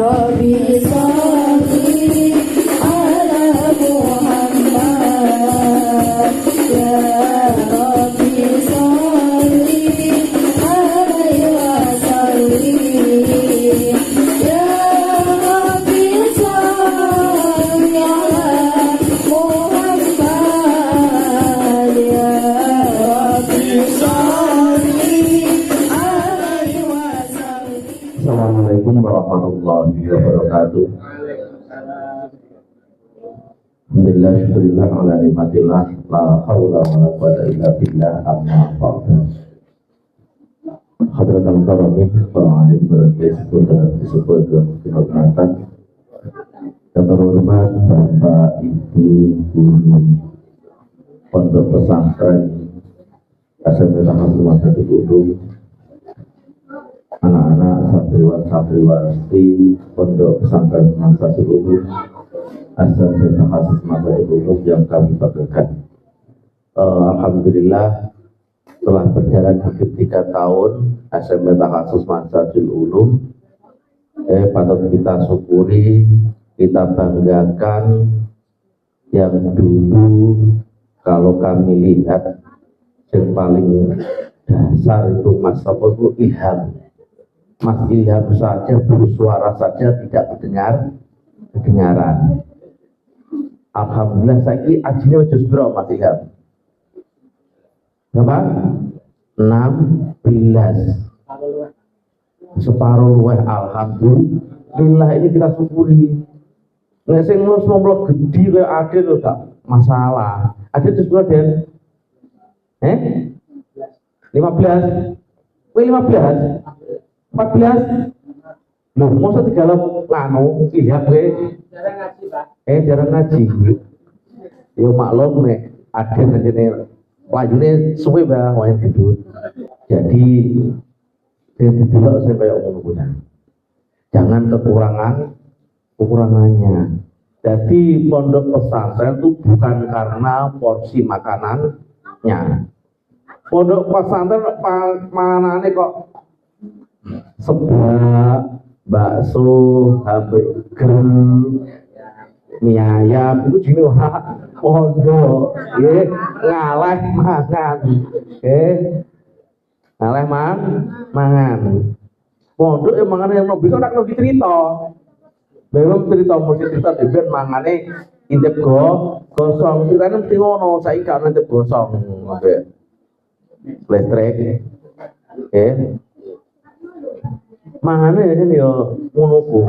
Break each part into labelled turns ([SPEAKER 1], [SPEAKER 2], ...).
[SPEAKER 1] Rabbi salli ala Muhammad, ya Rabbi salli alaihi wasallim, ya Rabbi salli ala Muhammad, ya Rabbi salli alaihi wasallim.
[SPEAKER 2] Assalamualaikum warahmatullahi wabarakatuh. Alhamdulillah, syukurillah ala nikmatillah, la haula wa la quwata illa billah, amma ba'du. Hadratul karamih, para alim berbagai disebut kehormatan yang terhormat Bapak Ibu Guru Pondok Pesantren SMP Tahap Madrasatul Ulum, anak-anak santriwan-santriwati Pondok Pesantren Madrasatul Ulum, SMP Tahap Madrasatul Ulum yang kami banggakan. Alhamdulillah telah berjalan hampir 3 tahun SMP Tahap Madrasatul Ulum. Patut kita syukuri, kita banggakan. Yang dulu kalau kami lihat yang paling dasar itu Mas Sopo itu Ilham. Mas Ilham saja bersuara saja tidak kedengaran. Alhamdulillah saiki ajine wis berapa Mas Ilham? Berapa? 16. Separuh luweh. Alhamdulillah, ini kita syukuri. Nek sing ngomong gede kaya ade lho gak masalah. Ade terus berapa Den? 15. Kowe 15? 14? Loh, masa digalap nganu Ilham kowe? Jarang ngaji, Pak. Jarang ngaji. Yo maklum nek ade ngene lajune suwe bah wae gedut. Jadi didelok sing kaya ngono kuwi. Jangan kekurangannya. Jadi pondok pesantren itu bukan karena porsi makanannya. Pondok pesantren manane kok sebak, bakso, hamburger, mie ayam itu jenenge pondok. Nggih, ngaleh mangan. Ngaleh mangan. Pondok yang mangan yang bisa nak lagi cerita. Memang cerita mesti cerita ben mangane intip gosong. Ceritane mesti ngono, saiki gak intip gosong. Ambek listrik. Mangane ini yo ngono ku.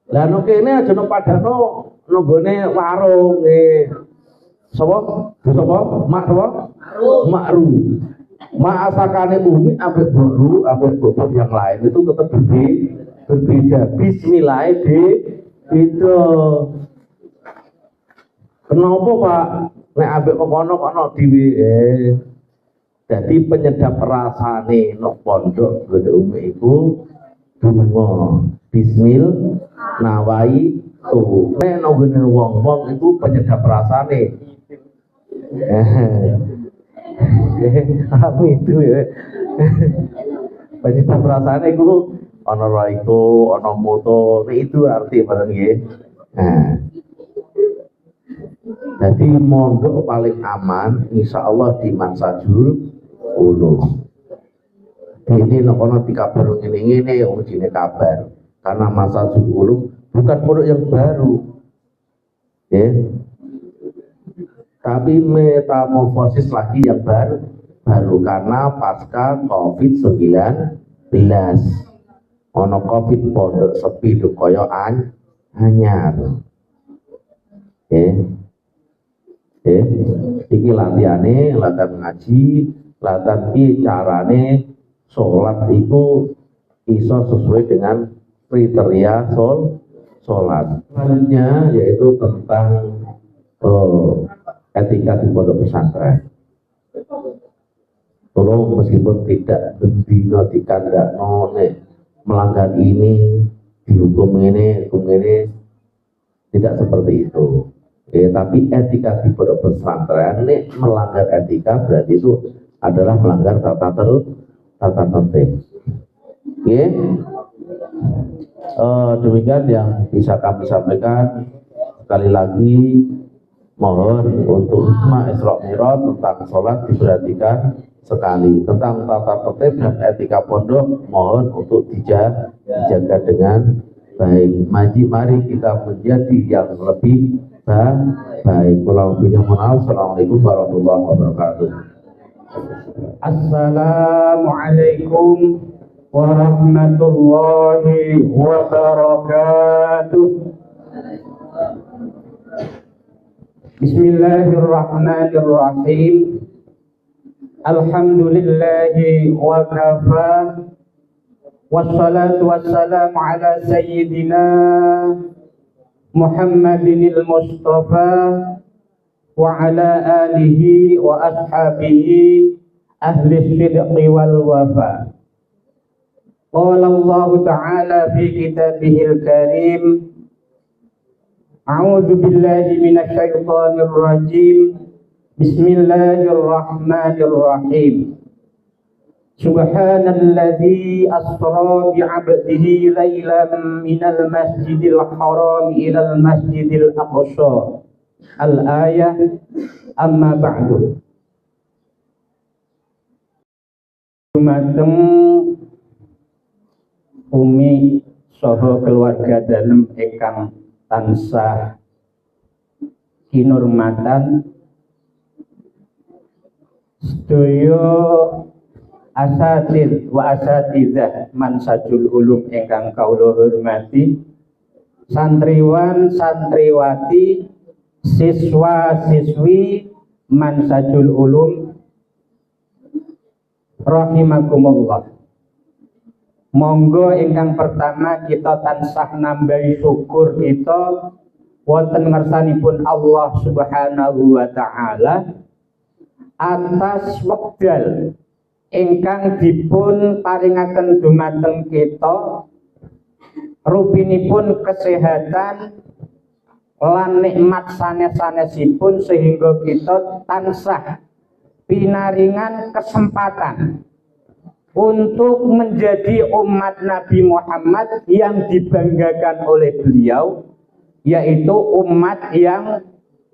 [SPEAKER 2] Lah no kene aja no padano nggone warung sapa? Mak sapa? Makru. Mak asakane Umi ambek Buru, ambek bobot yang lain itu tetap berbeda. Bismillah beda. Kenapa Pak? Nek ambek kono dhewe Jadi penyedap rasane nok pondok gede Umi iku donga bismil nawai tuh. Nek nggone wong-wong iku penyedap rasane. Apa itu ya? Penyedap rasane iku ana raiko, ana moto, itu arti barang nggih. Jadi mondok paling aman insya Allah di Mansajul Ulum. Ini nokono dikabar ngene-ngene wong jine kabar. Karena Mansajul Ulum bukan pondok yang baru. Tapi metamorfosis lagi yang baru karena pasca COVID-19. Ono COVID pondok sepi kaya anyar. Iki latihan ngaji, latihan iki carane sholat itu iso sesuai dengan kriteria sholat. Selanjutnya yaitu tentang etika di pondok pesantren. Tolong meskipun tidak bendino dikandakno nek melanggar ini dihukum ini tidak seperti itu. Tapi etika di pondok pesantren ini melanggar etika berarti itu adalah melanggar tata tertib. Demikian yang bisa kami sampaikan. Sekali lagi mohon untuk hikmah Isra Mi'raj tentang sholat diperhatikan sekali. Tentang tata tertib dan etika pondok mohon untuk dijaga dengan baik. Mari kita menjadi yang lebih baik. Assalamualaikum warahmatullahi wabarakatuh.
[SPEAKER 3] Assalamualaikum warahmatullahi wabarakatuh. Bismillahirrahmanirrahim. Alhamdulillahi wa kafa. Wassalatu wassalamu ala sayyidina Muhammadinil Mustafa wa ala alihi wa ashabihi ahli sidqi wal wafa. Qala Allah ta'ala fi kitabihil karim, a'udzu billahi minasy syaithanir rajim. Bismillahirrahmanirrahim. Subhanalladzi asra bi'abdihi lailan minal masjidil haram ilal masjidil aqsa. Al-ayah. Amma ba'du. Dumateng umi saha keluarga dalem ingkang tansah kinurmatan, sedaya asatid wa asatidzah mansajul ulum ingkang kawula hormati, santriwan santriwati, siswa siswi mansajul ulum rahimakumullah. Monggo ingkang pertama kita tansah nambahi syukur kita wonten ngersanipun Allah Subhanahu wa taala atas wekdal ingkang dipun paringaken dumateng kita rupinipun kesehatan lan nikmat sanes-sanesipun sehingga kita tansah pinaringan kesempatan untuk menjadi umat Nabi Muhammad yang dibanggakan oleh beliau, yaitu umat yang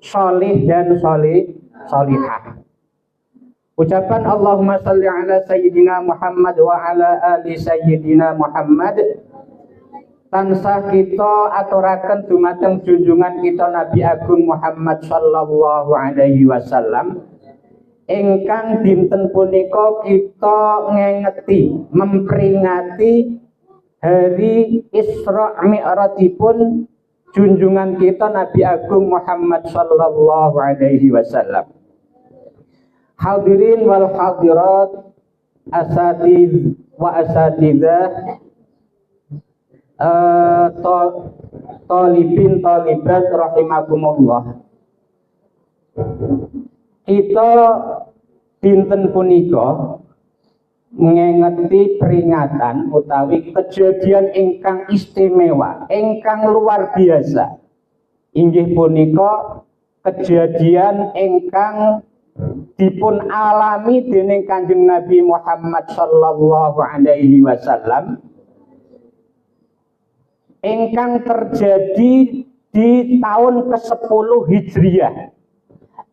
[SPEAKER 3] solih dan solihah. Ucapan Allahumma salli ala sayyidina Muhammad wa ala ali sayyidina Muhammad tansah kita aturaken dumateng junjungan kita Nabi Agung Muhammad sallallahu alaihi wasallam ingkang dinten punika kita ngengeti memperingati hari Isra Mi'rajipun junjungan kita Nabi Agung Muhammad sallallahu alaihi wasallam. Hadirin wal hadirat, asatidz wa asatidzah, talibin talibat rahimakumullah. Kita dinten punika ngengeti peringatan utawi kejadian ingkang istimewa, ingkang luar biasa. Inggih punika kejadian ingkang dipun alami dening Kanjeng Nabi Muhammad sallallahu alaihi wasallam ingkang terjadi di tahun ke-10 Hijriah.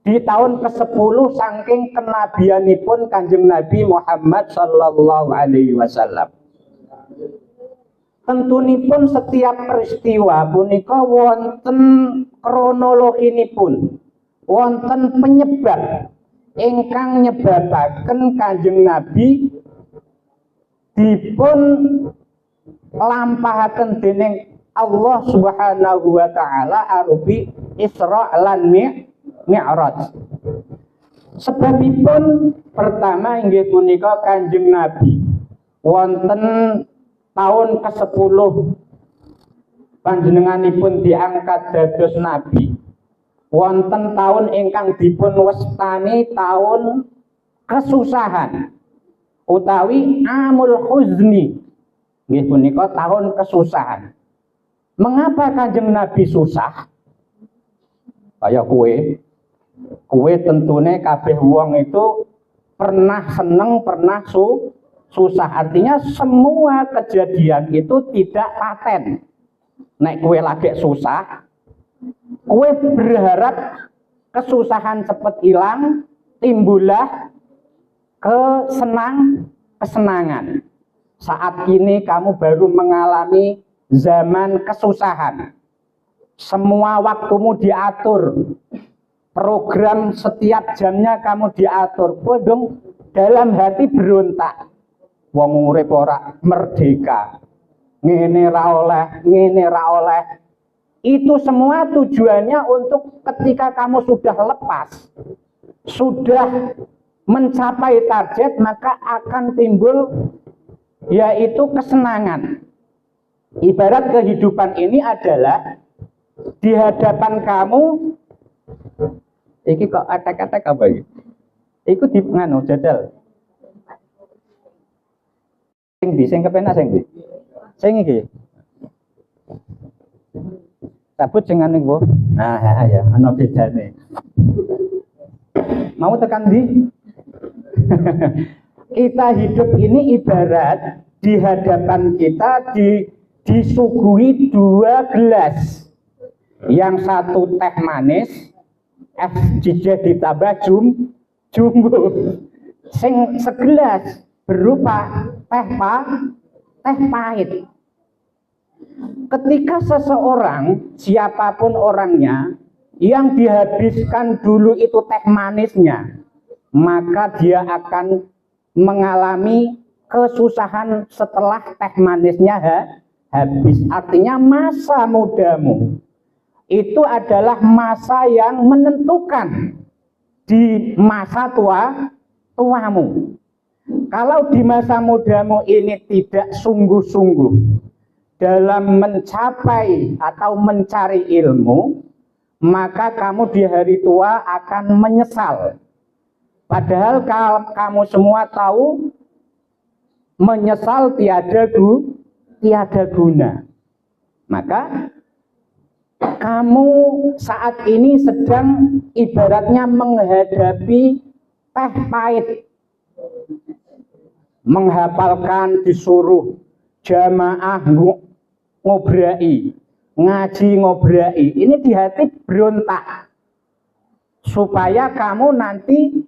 [SPEAKER 3] Di tahun ke-10 saking kenabianipun Kanjeng Nabi Muhammad sallallahu alaihi wasallam. Tentunipun setiap peristiwa punika wonten kronologinipun, wonten penyebab ingkang nyebabaken Kanjeng Nabi dipun lampahaken dening Allah Subhanahu wa taala arupi Isra lan Mi'raj. Sebabipun pertama inggih punika Kanjeng Nabi wonten tahun ke-10 panjenenganipun diangkat dados nabi. Wonten tahun ingkang dipun wastani tahun kesusahan utawi amul huzni. Inggih punika tahun kesusahan. Mengapa Kanjeng Nabi susah? Kaya kue tentune kabeh wong itu pernah seneng, pernah susah. Artinya semua kejadian itu tidak paten. Nek kue lagi susah, kue berharap kesusahan cepat hilang, timbullah kesenangan. Saat ini kamu baru mengalami zaman kesusahan. Semua waktumu diatur. Program setiap jamnya kamu diatur. Kue dong dalam hati berontak. Wong urip ora merdeka. Ngene ra oleh. Itu semua tujuannya untuk ketika kamu sudah lepas, sudah mencapai target, maka akan timbul yaitu kesenangan. Ibarat kehidupan ini adalah di hadapan kamu, iki kok atek-atek apa iki? Iku di nganu jadal. Sing kepenak sing ndi? Sing iki. Sabut sing anu iku. Nah, ya, ana bedane. Mau tekan di? Kita hidup ini ibarat di hadapan kita disuguhi 2 gelas. Yang satu teh manis, es jijih ditambah jumbo. Sing segelas berupa teh pahit. Ketika seseorang, siapapun orangnya, yang dihabiskan dulu itu teh manisnya, maka dia akan mengalami kesusahan setelah teh manisnya habis. Artinya masa mudamu itu adalah masa yang menentukan di masa tuamu. Kalau di masa mudamu ini tidak sungguh-sungguh dalam mencapai atau mencari ilmu, maka kamu di hari tua akan menyesal. Padahal kamu semua tahu menyesal tiada guna. Maka kamu saat ini sedang ibaratnya menghadapi teh pahit. Menghafalkan disuruh jamaah ngobrai, ngaji ngobrai. Ini di hati berontak. Supaya kamu nanti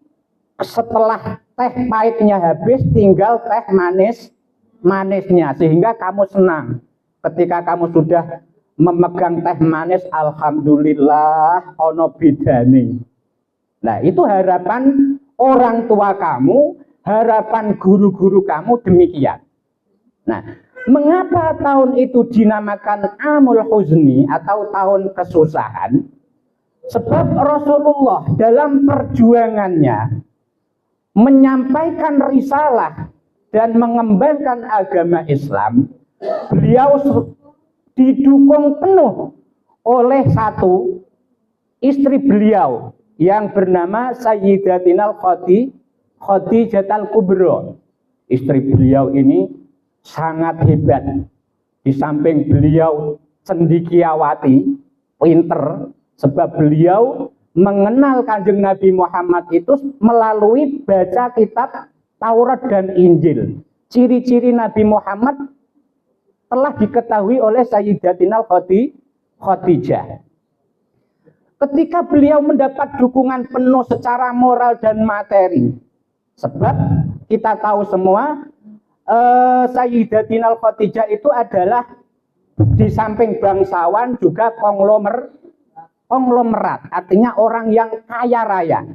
[SPEAKER 3] setelah teh pahitnya habis tinggal teh manisnya. Sehingga kamu senang. Ketika kamu sudah memegang teh manis, alhamdulillah ono bidani. Nah, itu harapan orang tua kamu, harapan guru-guru kamu demikian. Nah, mengapa tahun itu dinamakan Amul Huzni atau tahun kesusahan? Sebab Rasulullah dalam perjuangannya menyampaikan risalah dan mengembangkan agama Islam, beliau didukung penuh oleh satu istri beliau yang bernama Sayyidatinal Khadijatul Kubra. Istri beliau ini sangat hebat. Di samping beliau cendekiawati, pinter, sebab beliau mengenal Kanjeng Nabi Muhammad itu melalui baca kitab Taurat dan Injil. Ciri-ciri Nabi Muhammad telah diketahui oleh Sayyidatinal Khadijah. Ketika beliau mendapat dukungan penuh secara moral dan materi, sebab kita tahu semua Sayyidatinal Khadijah itu adalah di samping bangsawan juga konglomerat, artinya orang yang kaya raya.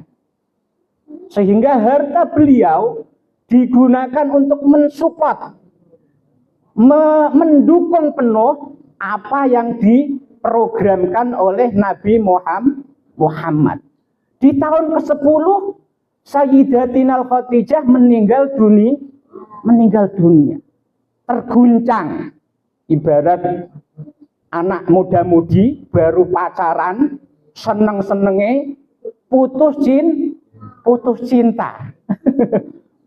[SPEAKER 3] Sehingga harta beliau digunakan untuk mensupport, mendukung penuh apa yang diprogramkan oleh Nabi Muhammad. Di tahun ke-10 Sayyidatinal Khadijah meninggal dunia. Terguncang. Ibarat anak muda-mudi baru pacaran, seneng-senenge putus cinta.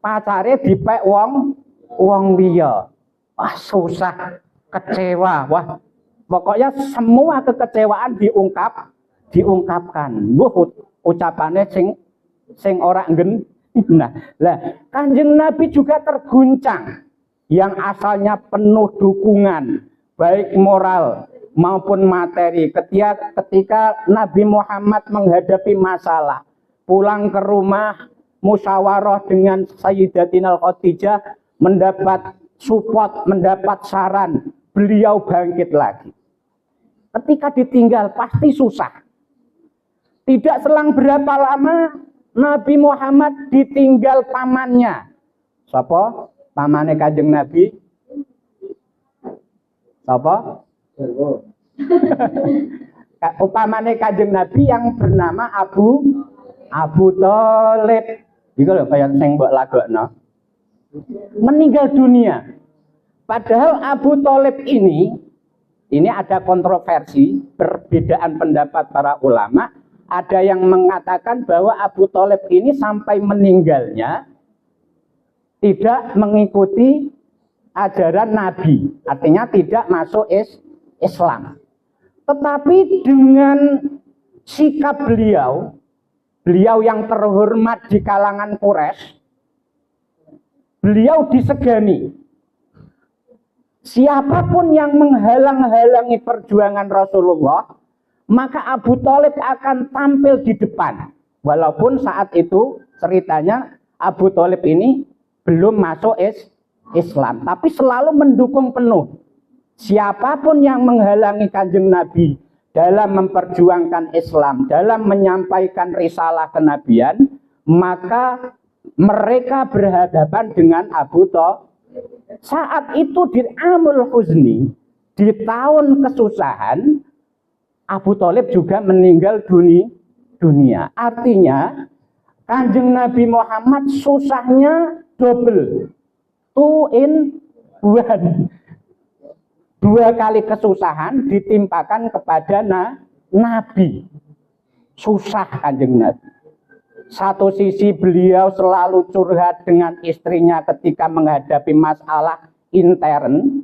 [SPEAKER 3] Pacare dipek wong liya. Wah, susah, kecewa. Wah, pokoknya semua kekecewaan diungkapkan. Ucapannya sing ora Nah, Kanjeng Nabi juga terguncang yang asalnya penuh dukungan baik moral maupun materi ketika Nabi Muhammad menghadapi masalah, pulang ke rumah musyawarah dengan Sayyidatina Khadijah, mendapat support, mendapat saran, beliau bangkit lagi. Ketika ditinggal pasti susah. Tidak selang berapa lama Nabi Muhammad ditinggal pamannya. Siapa? Pamannya Kanjeng Nabi? Siapa? Pamannya Kanjeng Nabi yang bernama Abu Thalib. Iku lho kaya sing mbok lagokno. Meninggal dunia. Padahal Abu Thalib ini ada kontroversi, perbedaan pendapat para ulama. Ada yang mengatakan bahwa Abu Thalib ini sampai meninggalnya tidak mengikuti ajaran Nabi, artinya tidak masuk Islam. Tetapi dengan sikap beliau yang terhormat di kalangan Quraisy, beliau disegani. Siapapun yang menghalang-halangi perjuangan Rasulullah, maka Abu Thalib akan tampil di depan. Walaupun saat itu ceritanya Abu Thalib ini belum masuk Islam, tapi selalu mendukung penuh. Siapapun yang menghalangi Kanjeng Nabi dalam memperjuangkan Islam, dalam menyampaikan risalah kenabian, maka mereka berhadapan dengan Abu Thalib. Saat itu di Amul Huzni, di tahun kesusahan, Abu Thalib juga meninggal dunia. Artinya Kanjeng Nabi Muhammad susahnya double, 2 in 1. 2 kali kesusahan ditimpakan kepada Nabi. Susah Kanjeng Nabi. Satu sisi beliau selalu curhat dengan istrinya ketika menghadapi masalah intern.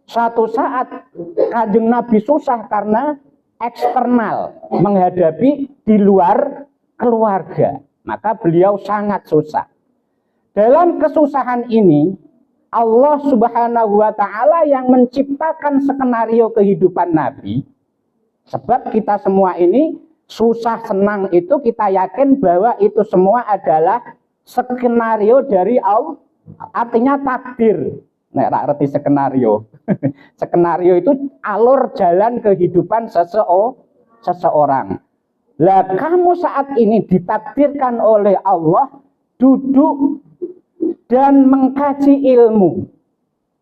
[SPEAKER 3] Satu saat Kanjeng Nabi susah karena eksternal, menghadapi di luar keluarga. Maka beliau sangat susah. Dalam kesusahan ini, Allah Subhanahu wa Ta'ala yang menciptakan skenario kehidupan Nabi. Sebab kita semua ini susah senang itu kita yakin bahwa itu semua adalah skenario dari Allah, artinya takdir. Nek ra ngerti skenario. Skenario itu alur jalan kehidupan seseorang. Lah kamu saat ini ditakdirkan oleh Allah duduk dan mengkaji ilmu.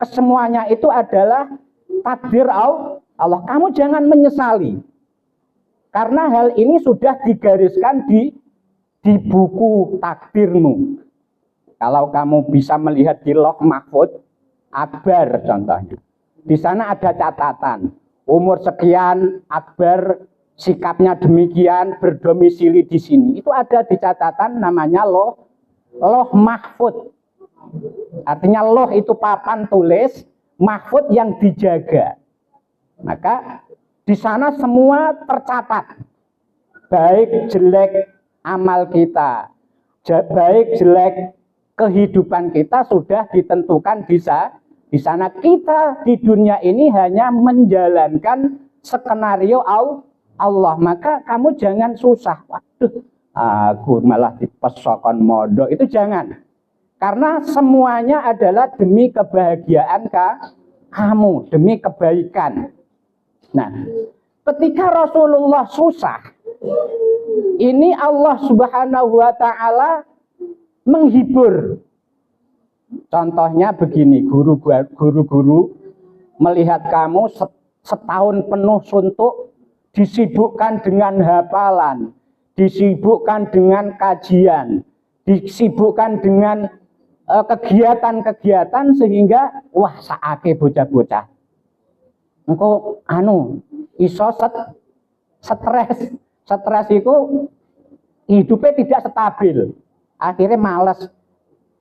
[SPEAKER 3] Kesemuanya itu adalah takdir Allah. Kamu jangan menyesali. Karena hal ini sudah digariskan di buku takdirmu. Kalau kamu bisa melihat di Lauh Mahfuz Akbar contohnya. Di sana ada catatan. Umur sekian Akbar sikapnya demikian, berdomisili di sini. Itu ada di catatan namanya Lauh Mahfuz. Artinya Lauh itu papan tulis, Mahfuz yang dijaga. Maka di sana semua tercatat, baik jelek amal kita, baik jelek kehidupan kita sudah ditentukan di sana. Kita di dunia ini hanya menjalankan skenario Allah. Maka kamu jangan susah. Waduh, aku malah dipesokon modok. Itu jangan. Karena semuanya adalah demi kebahagiaan kamu, demi kebaikan. Nah, ketika Rasulullah susah, ini Allah Subhanahu wa Ta'ala menghibur. Contohnya begini, guru-guru melihat kamu setahun penuh suntuk, disibukkan dengan hafalan, disibukkan dengan kajian, disibukkan dengan kegiatan-kegiatan sehingga wah saake bocah-bocah. Engko iso stres itu hidupnya tidak stabil. Akhirnya malas.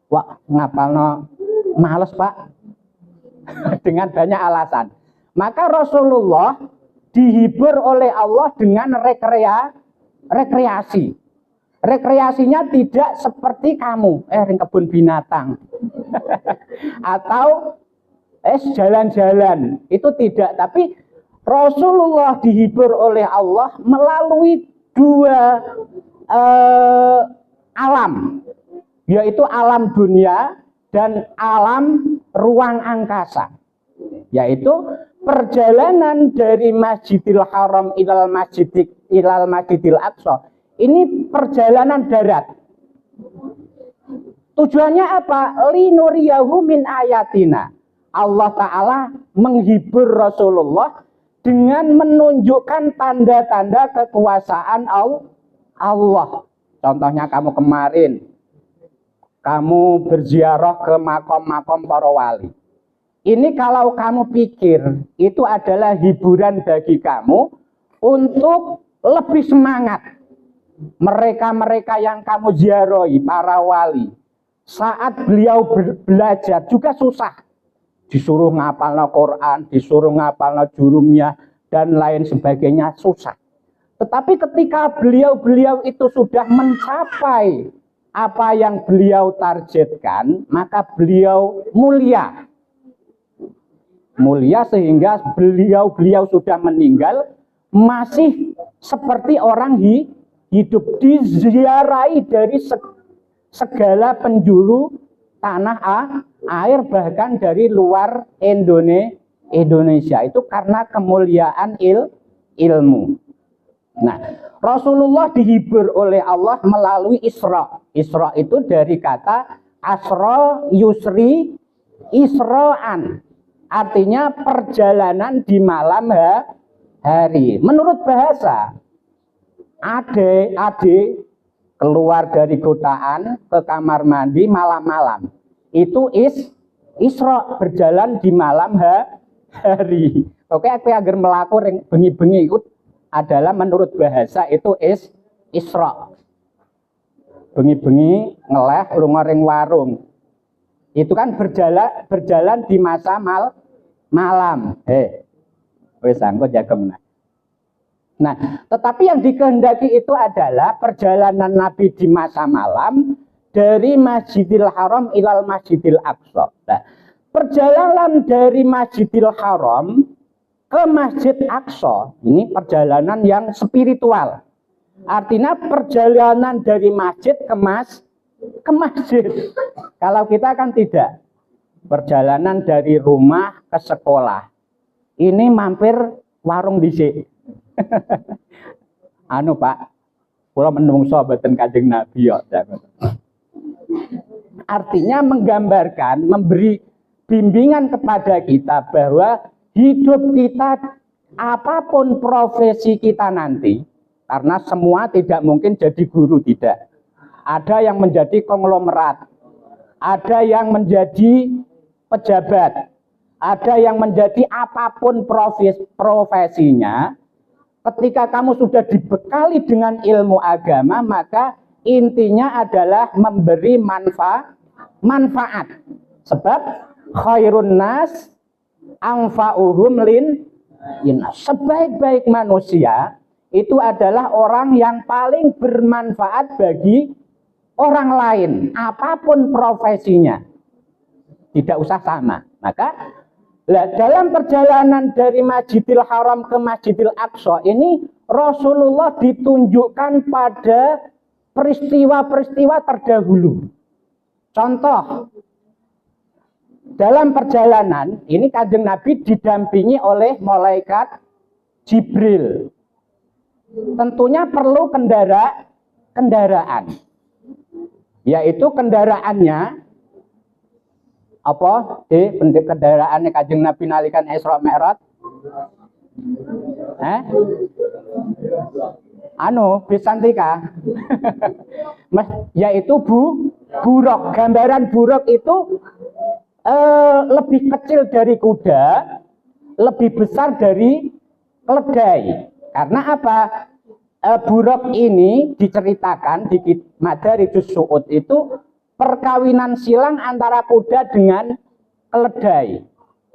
[SPEAKER 3] Wah, ngapalno males, Pak. Dengan banyak alasan. Maka Rasulullah dihibur oleh Allah dengan rekreasi. rekreasinya tidak seperti kamu, ring kebun binatang. Atau jalan-jalan, itu tidak. Tapi Rasulullah dihibur oleh Allah melalui dua alam, yaitu alam dunia dan alam ruang angkasa, yaitu perjalanan dari Masjidil Haram ilal Masjidil Aqsa. Ini perjalanan darat. Tujuannya apa? Linuriyahu min ayatina. Allah Ta'ala menghibur Rasulullah dengan menunjukkan tanda-tanda kekuasaan Allah. Contohnya kamu kemarin, kamu berziarah ke makom-makom para wali. Ini kalau kamu pikir itu adalah hiburan bagi kamu untuk lebih semangat. Mereka-mereka yang kamu ziarahi, para wali, saat beliau belajar juga susah. Disuruh ngapalno Quran, disuruh ngapalno jurumiyah, dan lain sebagainya, susah. Tetapi ketika beliau itu sudah mencapai apa yang beliau targetkan, maka beliau mulia. Mulia sehingga beliau sudah meninggal, masih seperti orang hidup, diziarahi dari segala penjuru tanah air, bahkan dari luar Indonesia. Itu karena kemuliaan ilmu. Nah, Rasulullah dihibur oleh Allah melalui Isra. Isra itu dari kata asra yusri isra'an. Artinya perjalanan di malam hari. Menurut bahasa, ade keluar dari godaan ke kamar mandi malam-malam. Itu Isra, berjalan di malam hari. Oke, aku agar melaku bengi-bengi itu adalah menurut bahasa itu Isra. Bengi-bengi ngeleh lunga ring warung. Itu kan berjalan di masa malam. Wis angko jagem. Nah, tetapi yang dikehendaki itu adalah perjalanan Nabi di masa malam dari Masjidil Haram ilal Masjidil Aqsa. Nah, perjalanan dari Masjidil Haram ke Masjid Aqsa ini perjalanan yang spiritual. Artinya perjalanan dari masjid ke masjid. Kalau kita kan tidak. Perjalanan dari rumah ke sekolah. Ini mampir warung dhisik. Anu Pak, kula menungso boten Kanjeng Nabi ya. Artinya menggambarkan, memberi bimbingan kepada kita bahwa hidup kita, apapun profesi kita nanti, karena semua tidak mungkin jadi guru, tidak. Ada yang menjadi konglomerat, ada yang menjadi pejabat, ada yang menjadi apapun profesinya. Ketika kamu sudah dibekali dengan ilmu agama, maka intinya adalah memberi manfaat. Sebab khairun nas anfa'uhum sebaik-baik manusia itu adalah orang yang paling bermanfaat bagi orang lain, apapun profesinya. Tidak usah sama. Maka dalam perjalanan dari Masjidil Haram ke Masjidil Aqsa ini Rasulullah ditunjukkan pada peristiwa-peristiwa terdahulu. Contoh, dalam perjalanan ini Kanjeng Nabi didampingi oleh malaikat Jibril. Tentunya perlu kendaraan. Yaitu kendaraannya apa? Kendaraannya Kanjeng Nabi nalikan Isra Mi'raj. Bisantika. Yaitu buruk. Gambaran buruk itu lebih kecil dari kuda, lebih besar dari keledai. Karena apa? Buruk ini diceritakan di Madarijus Su'ud itu perkawinan silang antara kuda dengan keledai.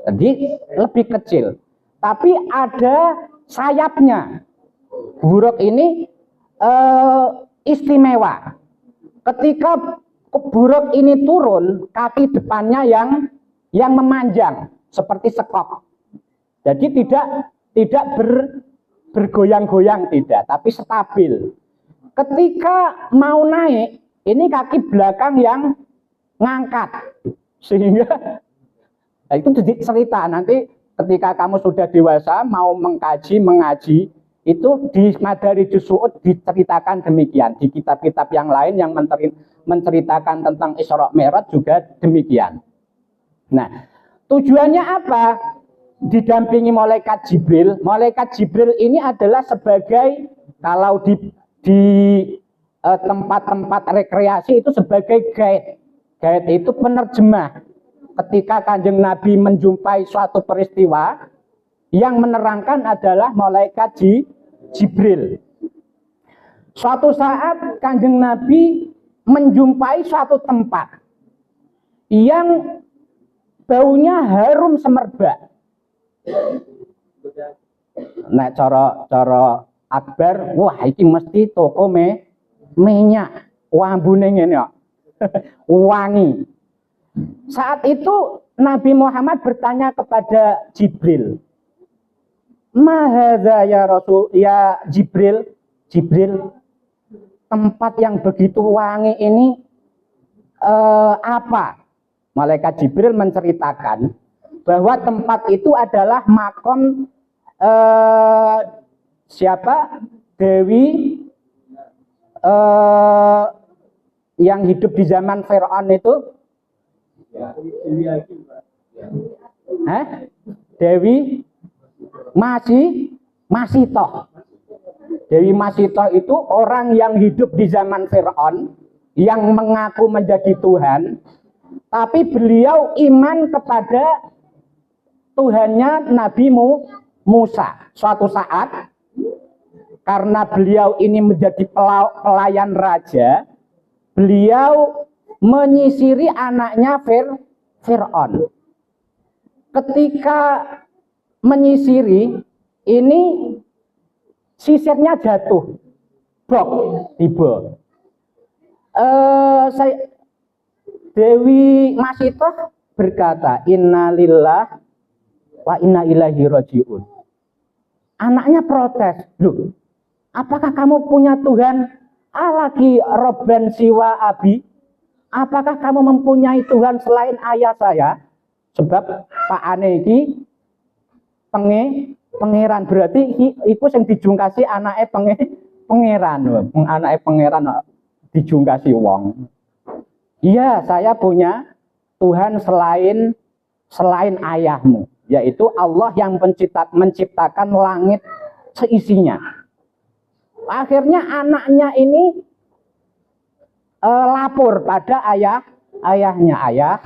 [SPEAKER 3] Jadi lebih kecil. Tapi ada sayapnya. Buruk ini istimewa. Ketika buruk ini turun, kaki depannya yang memanjang seperti sekop. Jadi tidak bergoyang-goyang, tidak, tapi stabil. Ketika mau naik, ini kaki belakang yang ngangkat, sehingga nah itu cerita nanti ketika kamu sudah dewasa mau mengaji itu di Madari Jusu'ud diceritakan demikian. Di kitab-kitab yang lain yang menceritakan tentang Isra Mi'raj juga demikian. Nah, tujuannya apa? Didampingi malaikat Jibril. Malaikat Jibril ini adalah sebagai, kalau di tempat-tempat rekreasi itu sebagai guide. Guide itu penerjemah. Ketika Kanjeng Nabi menjumpai suatu peristiwa, yang menerangkan adalah malaikat Jibril. Suatu saat Kanjeng Nabi menjumpai suatu tempat yang baunya harum semerbak. Nah, cara Akbar, wah iki mesti toko minyak, wambune ngene kok. Wangi. Saat itu Nabi Muhammad bertanya kepada Jibril, "Mahadza ya Rasul, ya Jibril, tempat yang begitu wangi ini apa?" Malaikat Jibril menceritakan bahwa tempat itu adalah makom siapa? Dewi yang hidup di zaman Fir'aun itu. Dewi Masitoh. Dewi Masitoh itu orang yang hidup di zaman Fir'aun, yang mengaku menjadi Tuhan, tapi beliau iman kepada Tuhannya Nabi Musa. Suatu saat, karena beliau ini menjadi pelayan raja, beliau menyisiri anaknya Fir'aun. Ketika menyisiri, ini sisirnya jatuh, brok, tiba. Dewi Masitoh berkata, "Innalillah wa inna ilaihi rajiun." Anaknya protes, "Loh, apakah kamu punya Tuhan alagi robban siwa abi? Apakah kamu mempunyai Tuhan selain ayah saya?" Sebab Pak Ane iki pangeran, berarti iku sing dijungkasi anake pangeran. Anake pangeran dijungkasi wong. Iya, saya punya Tuhan selain ayahmu, yaitu Allah yang menciptakan langit seisinya. Akhirnya anaknya ini lapor pada ayahnya, "Ayah,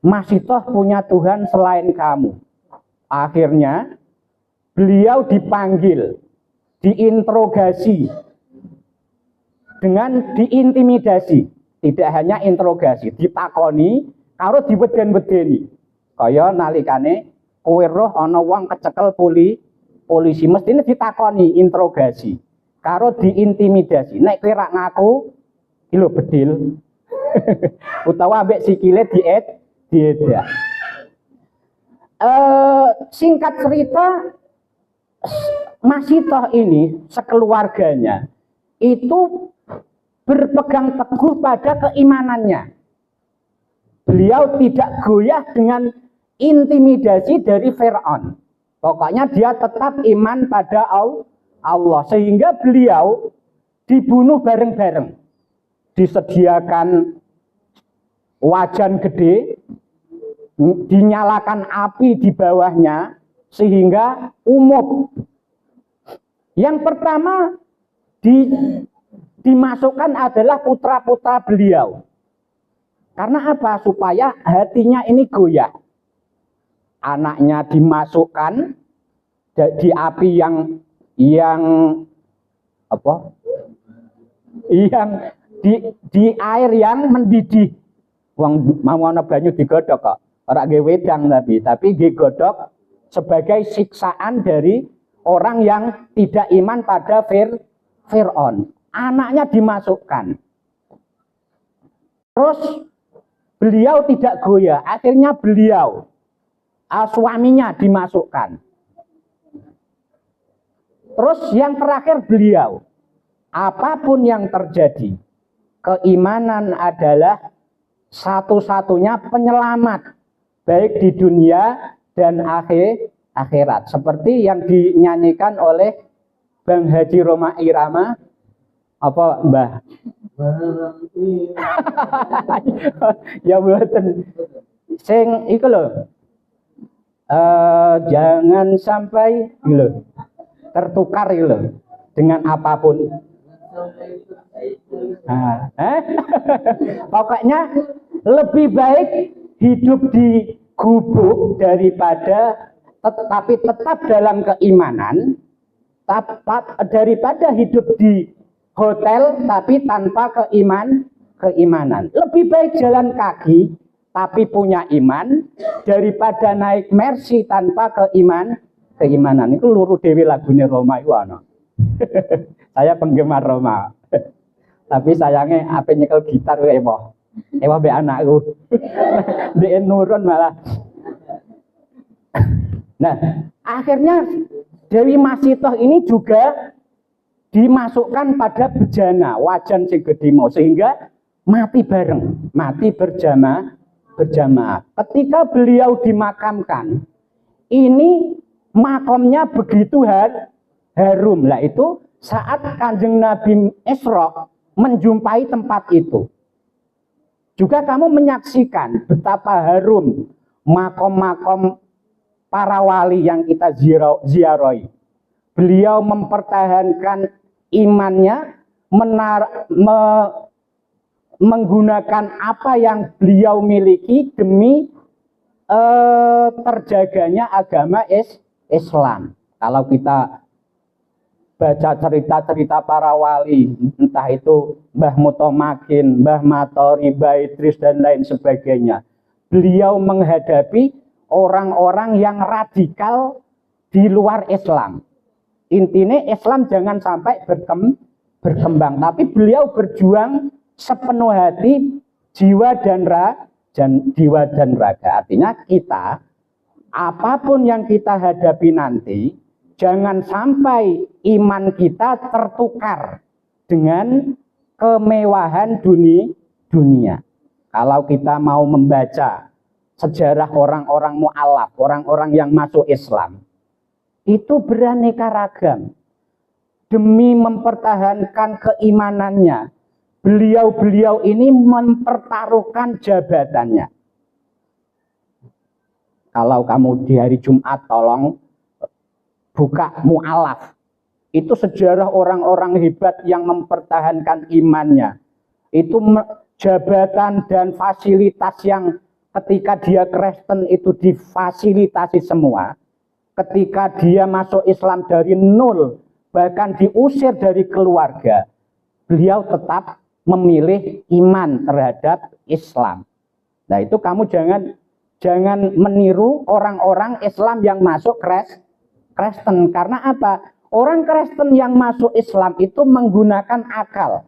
[SPEAKER 3] Masitoh punya Tuhan selain kamu." Akhirnya beliau dipanggil, diinterogasi, dengan diintimidasi. Tidak hanya interogasi, ditakoni, karo diweden-wedeni. Kaya nalikane kowe roh ana wong kecekel polisi, mestine ditakoni, interogasi, karo diintimidasi. Nek kowe ra ngaku, iki lho bedil. Utawa ambek sikile diedak. Singkat cerita, Masitoh ini sekeluarganya itu berpegang teguh pada keimanannya. Beliau tidak goyah dengan intimidasi dari Fir'aun. Pokoknya dia tetap iman pada Allah. Sehingga beliau dibunuh bareng-bareng. Disediakan wajan gede, dinyalakan api di bawahnya, sehingga umum. Yang pertama dimasukkan adalah putra-putra beliau. Karena apa? Supaya hatinya ini goyah. Anaknya dimasukkan di api yang apa? Yang di air yang mendidih. Wong mau ana banyu digodhog kok. Ora nggih wedang tapi nggih godhog sebagai siksaan dari orang yang tidak iman pada Fir'aun. anaknya dimasukkan. Terus beliau tidak goyah, akhirnya beliau, suaminya dimasukkan. Terus yang terakhir beliau, apapun yang terjadi, keimanan adalah satu-satunya penyelamat, baik di dunia dan akhirat. Seperti yang dinyanyikan oleh Bang Haji Roma Irama, apa Mbah? Ya mboten. Sing iku lho. Jangan sampai lho tertukar lho dengan apapun. Pokoknya lebih baik hidup di gubuk daripada tapi tetap dalam keimanan, daripada hidup di hotel tapi tanpa keimanan. Lebih baik jalan kaki tapi punya iman daripada naik Mercy tanpa keimanan. Itu luru dewi lagune Roma itu ana. Saya penggemar Roma. Tapi sayangnya apa nyekel gitar ewo be anakku. Dia nurun malah. Nah, akhirnya Dewi Masitoh ini juga dimasukkan pada bejana wajan sing gedhe mau, sehingga mati bareng, mati berjamaah. Ketika beliau dimakamkan, ini makamnya begitu harum. Lah itu saat Kanjeng Nabi Isra menjumpai tempat itu. Juga kamu menyaksikan betapa harum makom-makom para wali yang kita ziarahi. Beliau mempertahankan imannya, menggunakan apa yang beliau miliki demi terjaganya agama Islam. Kalau kita baca cerita-cerita para wali, entah itu Mbah Mutomakin, Mbah Matori, Mbah Idris dan lain sebagainya, beliau menghadapi orang-orang yang radikal di luar Islam. Intinya Islam jangan sampai berkembang, tapi beliau berjuang sepenuh hati, jiwa dan raga. Artinya kita, apapun yang kita hadapi nanti, jangan sampai iman kita tertukar dengan kemewahan dunia. Kalau kita mau membaca sejarah orang-orang mu'alaf, orang-orang yang masuk Islam, itu beraneka ragam. Demi mempertahankan keimanannya, beliau-beliau ini mempertaruhkan jabatannya. Kalau kamu di hari Jumat tolong buka mu'alaf. Itu sejarah orang-orang hebat yang mempertahankan imannya. Itu jabatan dan fasilitas yang ketika dia Kristen itu difasilitasi semua. Ketika dia masuk Islam dari nol, bahkan diusir dari keluarga, beliau tetap memilih iman terhadap Islam. Nah itu kamu jangan meniru orang-orang Islam yang masuk Kristen. Karena apa? Orang Kristen yang masuk Islam itu menggunakan akal.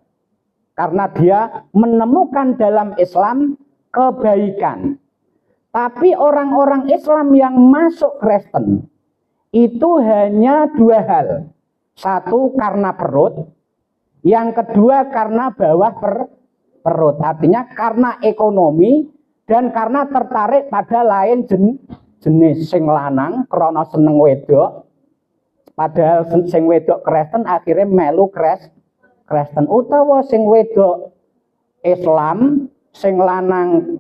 [SPEAKER 3] Karena dia menemukan dalam Islam kebaikan. Tapi orang-orang Islam yang masuk Kristen itu hanya dua hal. Satu karena perut, yang kedua karena bawah perut. Artinya karena ekonomi dan karena tertarik pada lain jenis. Sing lanang krana seneng wedok, padahal sing wedok Kristen akhirnya melu Kristen, utawa sing wedok Islam, sing lanang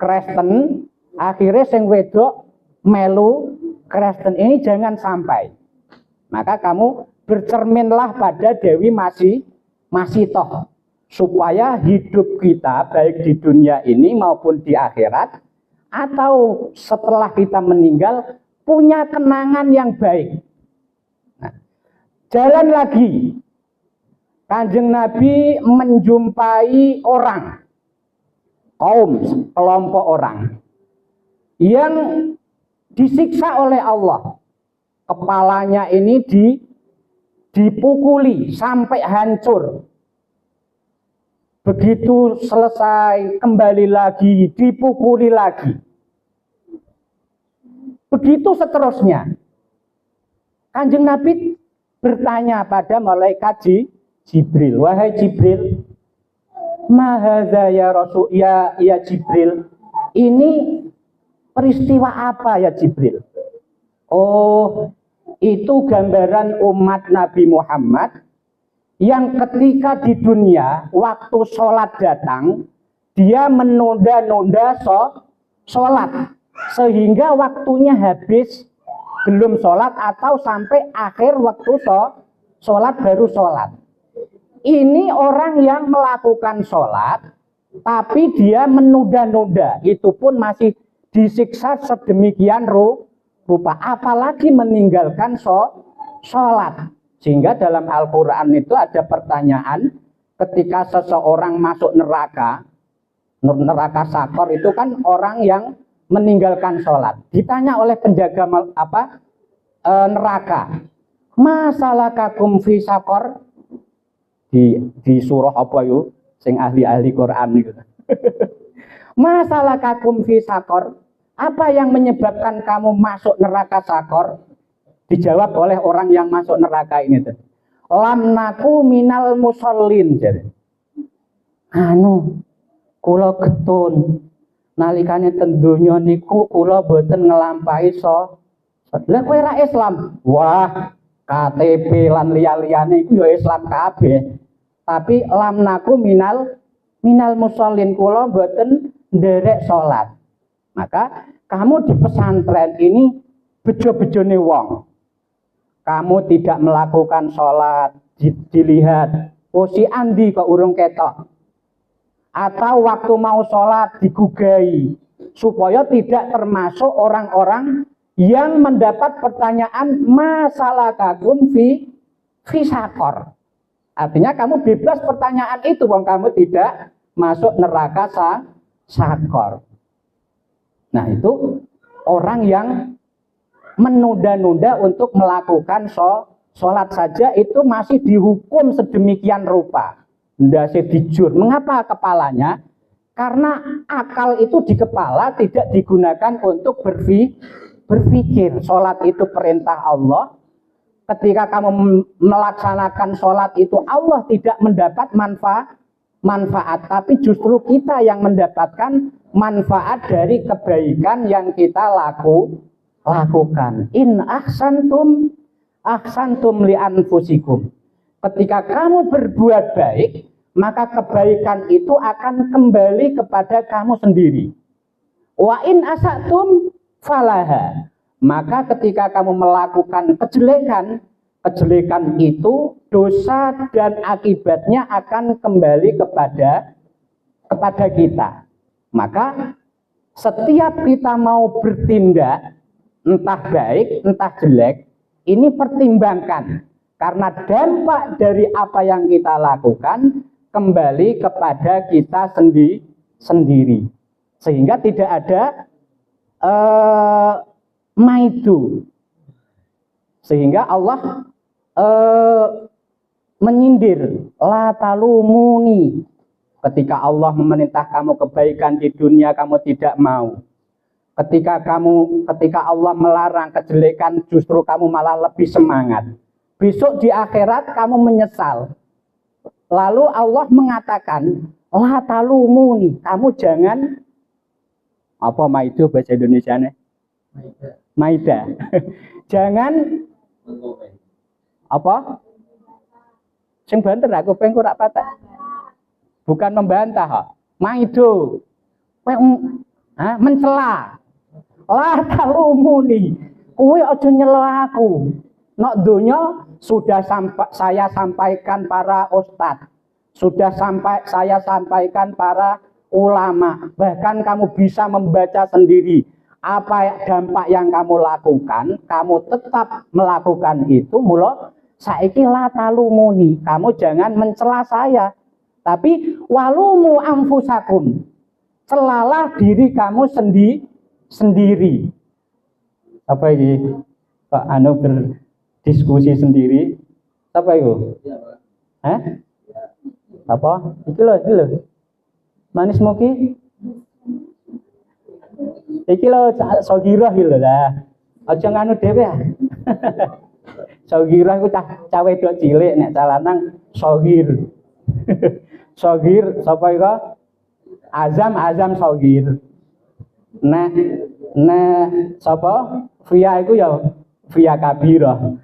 [SPEAKER 3] Kristen, akhirnya sing wedok melu Kristen. Ini jangan sampai. Maka kamu bercerminlah pada Dewi Masitoh, supaya hidup kita baik di dunia ini maupun di akhirat atau setelah kita meninggal punya kenangan yang baik. Nah, jalan lagi, Kanjeng Nabi menjumpai orang, kelompok orang yang disiksa oleh Allah. Kepalanya ini dipukuli sampai hancur. Begitu selesai, kembali lagi, dipukuli lagi. Begitu seterusnya. Kanjeng Nabi bertanya pada malaikat Jibril, wahai Jibril, mahadza ya Rasul, ya Jibril, ini peristiwa apa ya Jibril? Oh, itu gambaran umat Nabi Muhammad yang ketika di dunia waktu sholat datang, dia menunda-nunda sholat sehingga waktunya habis belum sholat atau sampai akhir waktu sholat baru sholat. Ini orang yang melakukan sholat tapi dia menunda-nunda, itu pun masih disiksa sedemikian rupa, apalagi meninggalkan sholat. Sehingga dalam Al-Quran itu ada pertanyaan ketika seseorang masuk neraka sakor, itu kan orang yang meninggalkan sholat. Ditanya oleh penjaga neraka, masalakakum fi sakor, di surah apa yuk, sing ahli-ahli Quran itu. Masalakakum fi sakor, apa yang menyebabkan kamu masuk neraka sakor? Dijawab oleh orang yang masuk neraka ini. Lam naku minal musallin. Jadi, kula getun nalikane tendunya niku kula boten ngelampahi Lah kowe ra Islam. Wah, KTP lan liya-liyane iku ya Islam kabeh. Tapi lam naku minal musallin, kula boten nderek salat. Maka kamu di pesantren ini bejo-bejone wong. Kamu tidak melakukan sholat, dilihat, si Andi kok urung ketok. Atau waktu mau sholat digugai, supaya tidak termasuk orang-orang yang mendapat pertanyaan masalah kagum fi sakor. Artinya kamu bebas pertanyaan itu, wong kamu tidak masuk neraka sakor. Nah itu orang yang menunda-nunda untuk melakukan sholat saja itu masih dihukum sedemikian rupa. Ndase dijur. Mengapa kepalanya? Karena akal itu di kepala tidak digunakan untuk berpikir. Sholat itu perintah Allah. Ketika kamu melaksanakan sholat itu Allah tidak mendapat manfaat. Tapi justru kita yang mendapatkan manfaat dari kebaikan yang kita lakukan. In ahsantum li anfusikum. Ketika kamu berbuat baik, maka kebaikan itu akan kembali kepada kamu sendiri. Wa in asatum falaha. Maka ketika kamu melakukan kejelekan itu dosa dan akibatnya akan kembali kepada kita. Maka setiap kita mau bertindak, entah baik, entah jelek, ini pertimbangkan. Karena dampak dari apa yang kita lakukan kembali kepada kita sendiri. Sehingga tidak ada maidu. Sehingga Allah menyindir, la talumuni. Ketika Allah memerintah kamu kebaikan di dunia, kamu tidak mau. Ketika Allah melarang kejelekan, justru kamu malah lebih semangat. Besok di akhirat kamu menyesal. Lalu Allah mengatakan, la talumuni, kamu jangan apa maido bahasa Indonesianya? Maida. Jangan apa? Sing banter aku pengen ora patah. Bukan membantah, maido. Mencela. La talumuni, kowe aja nyela aku. Nok donya sudah saya sampaikan para ustadz, sudah saya sampaikan para ulama, bahkan kamu bisa membaca sendiri apa dampak yang kamu lakukan, kamu tetap melakukan itu. Mula saiki la talumuni, kamu jangan mencela saya, tapi walumu anfusakum, celalah diri kamu sendiri. Apa ini Pak Anu berdiskusi sendiri Apa itu? Hah? Apa? Iki lho. Manis muki? Iki lho Sogirah iki lho lah. Aja nganu dhewe ah. Sogirah iku cah wedok cilik nek cah lanang Sogir. Sogir sapa iku? Azam Sogir. Nek sapa? Via iku ya via kabira.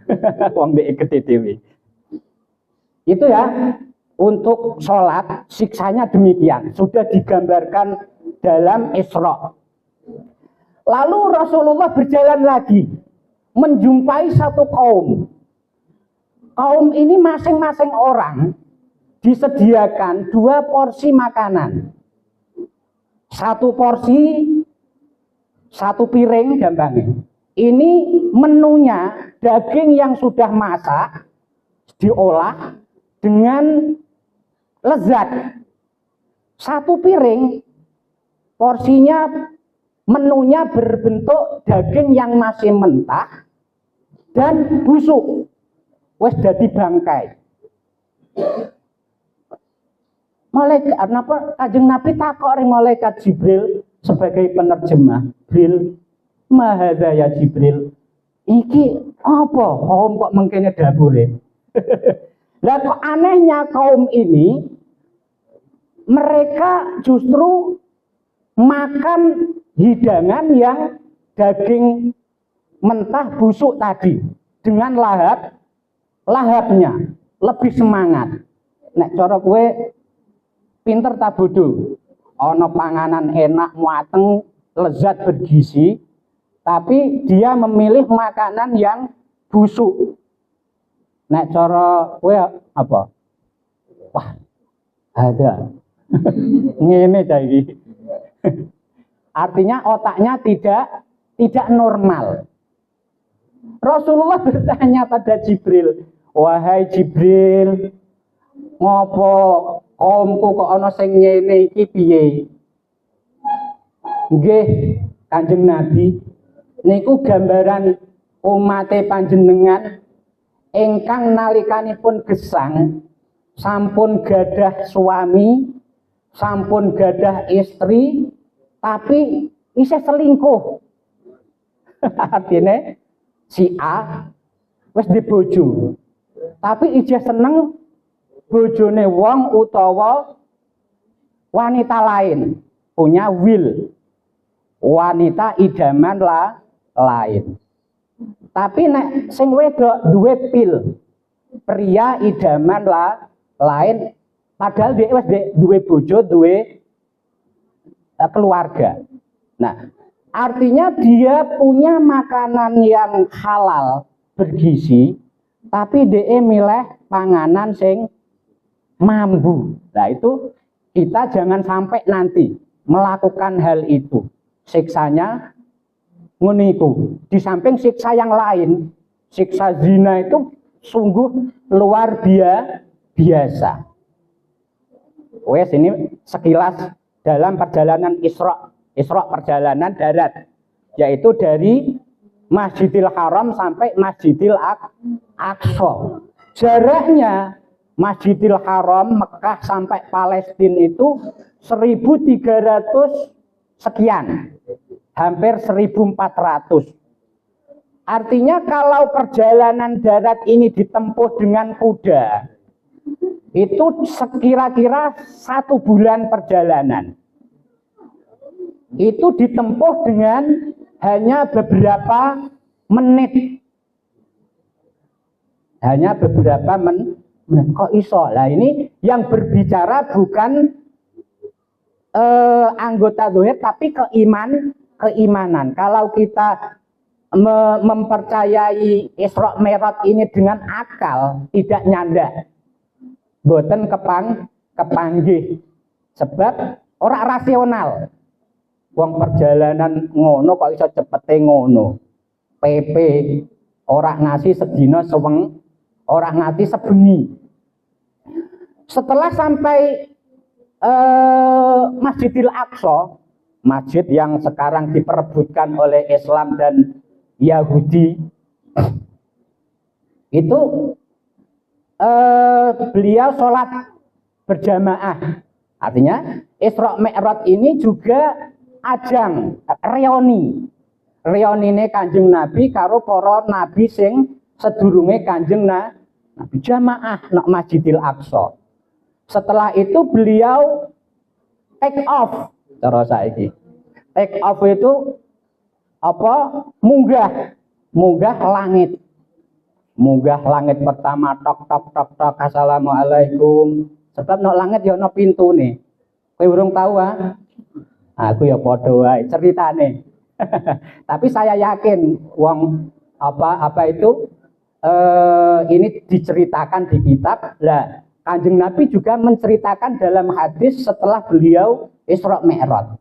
[SPEAKER 3] Wong mbek gede dhewe. Itu ya, untuk sholat siksanya demikian, sudah digambarkan dalam Isra. Lalu Rasulullah berjalan lagi, menjumpai satu kaum. Kaum ini masing-masing orang disediakan 2 porsi makanan. 1 porsi, 1 piring gampangnya. Ini menunya daging yang sudah masak, diolah dengan lezat. 1 piring porsinya menunya berbentuk daging yang masih mentah dan busuk, wes dadi bangkai. Malaikat apa Kanjeng Nabi takok ring malaikat Jibril sebagai penerjemah. Jibril, mahadza ya Jibril. Iki apa? Kaum kok mengkene dapure. Lah kok anehnya kaum ini mereka justru makan hidangan yang daging mentah busuk tadi dengan lahapnya lebih semangat. Nek cara kowe pinter ta bodoh, ana panganan enak mateng lezat bergizi tapi dia memilih makanan yang busuk. Nek cara kowe apa? Wah, ada. Ngene ta iki. Artinya otaknya tidak normal. Rasulullah bertanya pada Jibril, "Wahai Jibril, ngopo kaumku kok ana sing ngene iki piye?" Nggih, Kanjeng Nabi, niku gambaran umate panjenengan ingkang nalikanipun gesang sampun gadah suami, sampun gadah istri, tapi isih selingkuh. Artinya si A wis di bojo, tapi ijeh seneng bojone wong utawa wanita lain, punya will, wanita idaman lain. Tapi nek sing wedok duwe pil, pria idaman lain, padahal dia wis duwe bojo, duwe keluarga. Nah, artinya dia punya makanan yang halal, bergizi, tapi dia milih panganan sing mambu. Nah, itu kita jangan sampai nanti melakukan hal itu. Siksanya nguniku. Di samping siksa yang lain, siksa zina itu sungguh luar biasa. Wes ini sekilas dalam perjalanan Isra perjalanan darat, yaitu dari Masjidil Haram sampai Masjidil Aqsa. Jaraknya Masjidil Haram Mekah sampai Palestina itu 1.300 sekian, hampir 1.400. Artinya kalau perjalanan darat ini ditempuh dengan kuda, itu sekira-kira 1 bulan perjalanan. Itu ditempuh dengan hanya beberapa menit. Hanya beberapa menit. Kok iso? Lah ini yang berbicara bukan anggota zahir tapi keimanan. Kalau kita mempercayai Isra Mi'raj ini dengan akal, tidak nyandak, boten kepanggih, sebab ora rasional. Wong perjalanan ngono kok iso cepete ngono. PP ora ngasih sedina seweng, ora ngati sebengi. Setelah sampai Masjidil Aqsa, masjid yang sekarang diperebutkan oleh Islam dan Yahudi, itu beliau sholat berjamaah. Artinya Isra Mi'raj ini juga ajang reunine Kanjeng Nabi karo para nabi sing sedurunge Kanjeng Nabi jamaah nang Masjidil Aqsa. Setelah itu beliau take off cara saiki. Take off itu apa? Munggah langit. Munggah langit pertama tok tok tok tok assalamualaikum. Sebab nok langit ya ono pintune. Kowe urung tahu ah? Aku ya padha wae ceritane. Tapi saya yakin wong apa itu ini diceritakan di kitab. Lah, Kanjeng Nabi juga menceritakan dalam hadis setelah beliau Isra Mi'raj.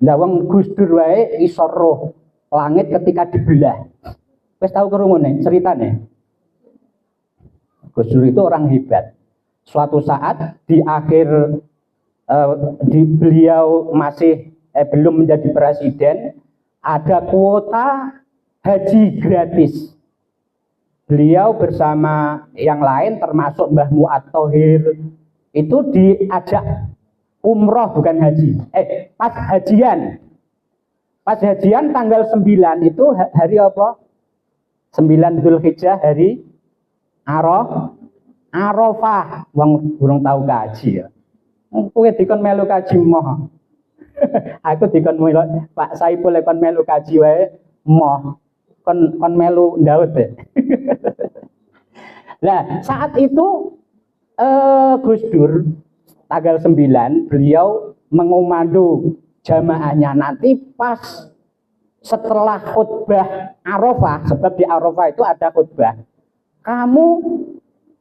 [SPEAKER 3] Lah wong Gus Dur wae iso roh langit ketika dibelah. Wis tahu kerungune ceritane? Gus Dur itu orang hebat. Suatu saat di akhir beliau masih belum menjadi presiden, ada kuota haji gratis. Beliau bersama yang lain termasuk Mbah Mu'ad Thohir itu diajak umroh bukan haji. Pas hajian. Pas hajian tanggal 9 itu hari apa? 9 Dzulhijjah hari Arafah. Wong burung tahu kaji ya. Kowe dikon melu kaji moh. Aku dikon melu Pak Saipul kon melu kaji wae moh. Kon melu ndaut deh. Nah, saat itu Gus Dur tanggal 9 beliau mengomando jamaahnya nanti pas setelah khutbah Arafah, sebab di Arafah itu ada khutbah. Kamu